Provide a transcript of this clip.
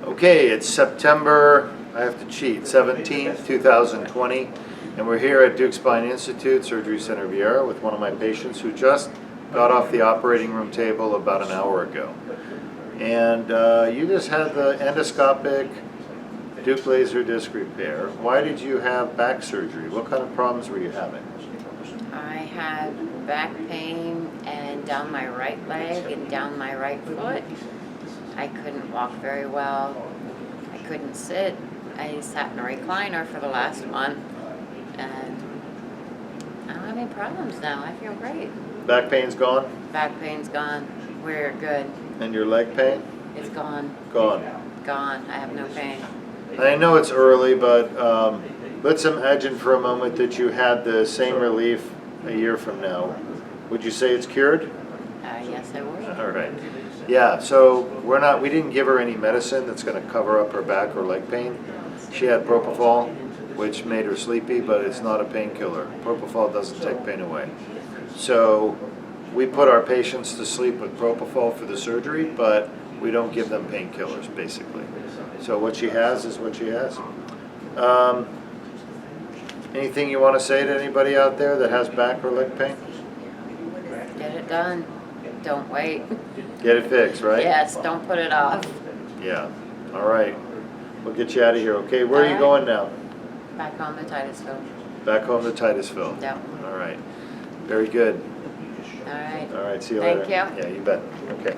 Okay, it's September, I have to cheat, 17th, 2020, and we're here at Deuk Spine Institute, Surgery Center Vieira, with one of my patients who just got off the operating room table about an hour ago. And you just had the endoscopic Deuk laser disc repair. Why did you have back surgery? What kind of problems were you having? I had back pain and down my right leg and down my right foot. I couldn't walk very well. I couldn't sit. I sat in a recliner for the last month and I don't have any problems now. I feel great. Back pain's gone? Back pain's gone. We're good. And your leg pain? It's gone. Gone. Gone. I have no pain. I know it's early, but let's imagine for a moment that you had the same relief a year from now. Would you say it's cured? Yes, I would. All right. Yeah, so we didn't give her any medicine that's going to cover up her back or leg pain. She had propofol, which made her sleepy, but it's not a painkiller. Propofol doesn't take pain away. So we put our patients to sleep with propofol for the surgery, but we don't give them painkillers, basically. So what she has is what she has. Anything you want to say to anybody out there that has back or leg pain? Get it done. Don't wait. Get it fixed, right? Yes, don't put it off. Yeah. All right. We'll get you out of here. Okay, where are you All going now? Back home to Titusville. Back home to Titusville. Yep. All right. Very good. All right. All right. See you Thank later. you. Yeah, you bet. Okay.